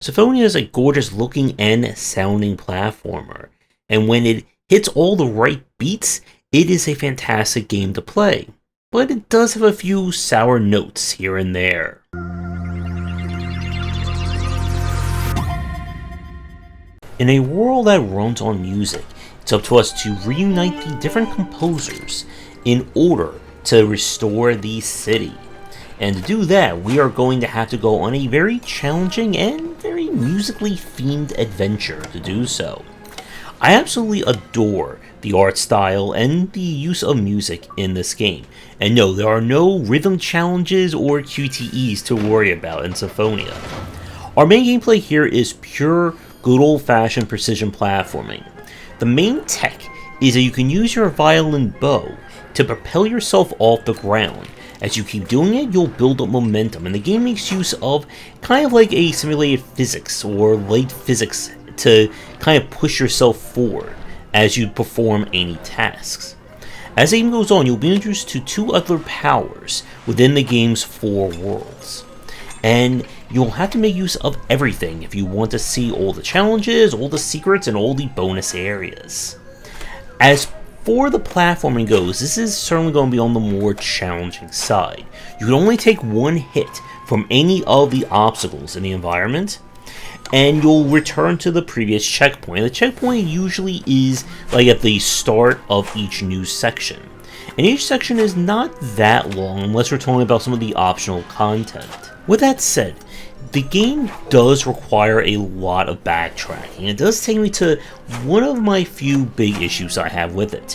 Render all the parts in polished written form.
Symphonia is a gorgeous looking and sounding platformer, and when it hits all the right beats, it is a fantastic game to play. But it does have a few sour notes here and there. In a world that runs on music, it's up to us to reunite the different composers in order to restore the city. And to do that, we are going to have to go on a very challenging and very musically themed adventure to do so. I absolutely adore the art style and the use of music in this game. And no, there are no rhythm challenges or QTEs to worry about in Symphonia. Our main gameplay here is pure, good old-fashioned precision platforming. The main tech is that you can use your violin bow to propel yourself off the ground. As you keep doing it, you'll build up momentum, and the game makes use of kind of like a simulated physics or light physics to kind of push yourself forward as you perform any tasks. As the game goes on, you'll be introduced to two other powers within the game's 4 worlds. And you'll have to make use of everything if you want to see all the challenges, all the secrets, and all the bonus areas. As for the platforming goes, this is certainly going to be on the more challenging side. You can only take one hit from any of the obstacles in the environment, and you'll return to the previous checkpoint. The checkpoint usually is like at the start of each new section. And each section is not that long unless we're talking about some of the optional content. With that said, the game does require a lot of backtracking. It does take me to one of my few big issues I have with it.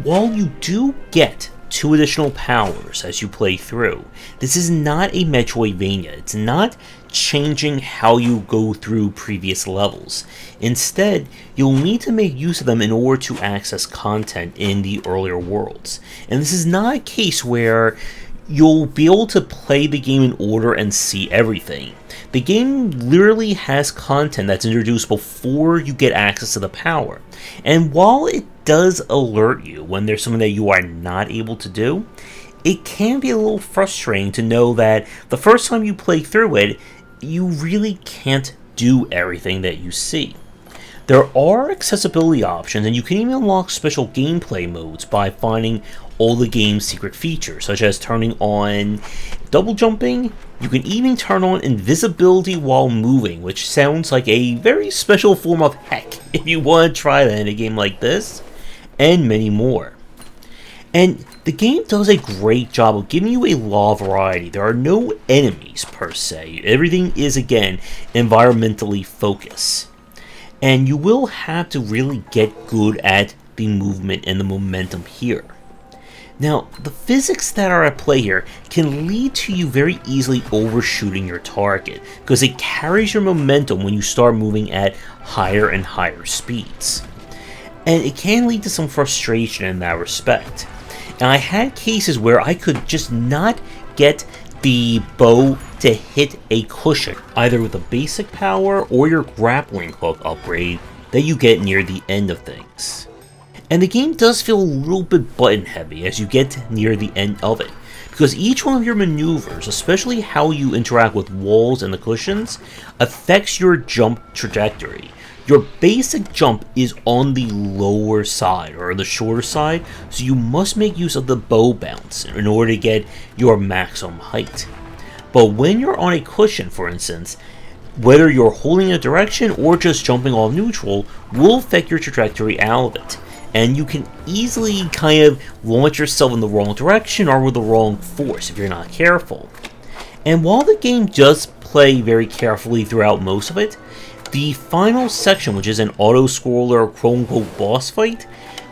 While you do get 2 additional powers as you play through, this is not a Metroidvania. It's not changing how you go through previous levels. Instead, you'll need to make use of them in order to access content in the earlier worlds. And this is not a case where you'll be able to play the game in order and see everything. The game literally has content that's introduced before you get access to the power. And while it does alert you when there's something that you are not able to do, it can be a little frustrating to know that the first time you play through it, you really can't do everything that you see. There are accessibility options, and you can even unlock special gameplay modes by finding all the game's secret features, such as turning on double jumping. You can even turn on invisibility while moving, which sounds like a very special form of heck if you want to try that in a game like this, and many more. And the game does a great job of giving you a lot of variety. There are no enemies per se. Everything is, again, environmentally focused. And you will have to really get good at the movement and the momentum here. Now, the physics that are at play here can lead to you very easily overshooting your target, because it carries your momentum when you start moving at higher and higher speeds. And it can lead to some frustration in that respect. And I had cases where I could just not get the bow to hit a cushion, either with a basic power or your grappling hook upgrade that you get near the end of things. And the game does feel a little bit button heavy as you get near the end of it, because each one of your maneuvers, especially how you interact with walls and the cushions, affects your jump trajectory. Your basic jump is on the lower side, or the shorter side, so you must make use of the bow bounce in order to get your maximum height. But when you're on a cushion, for instance, whether you're holding a direction or just jumping off neutral will affect your trajectory out of it. And you can easily kind of launch yourself in the wrong direction or with the wrong force if you're not careful. And while the game does play very carefully throughout most of it, the final section, which is an auto-scroller quote-unquote boss fight,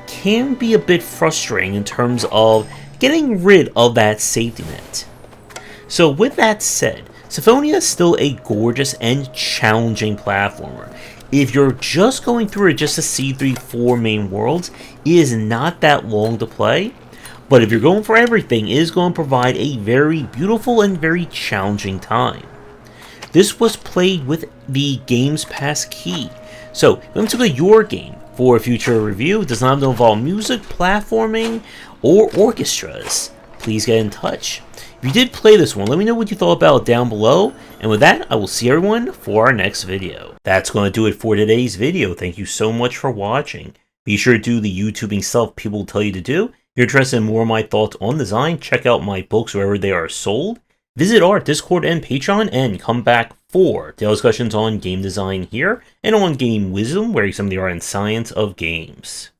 can be a bit frustrating in terms of getting rid of that safety net. So with that said, Symphonia is still a gorgeous and challenging platformer. If you're just going through it just to see the 4 main worlds, it is not that long to play. But if you're going for everything, it is going to provide a very beautiful and very challenging time. This was played with the Games Pass key. So, when to your game for a future review, it does not involve music, platforming, or orchestras, please get in touch. If you did play this one, let me know what you thought about it down below. And with that, I will see everyone for our next video. That's going to do it for today's video. Thank you so much for watching. Be sure to do the YouTubing stuff people tell you to do. If you're interested in more of my thoughts on design, check out my books wherever they are sold. Visit our Discord and Patreon, and come back for daily discussions on game design here, and on game wisdom, where you some of the art and science of games.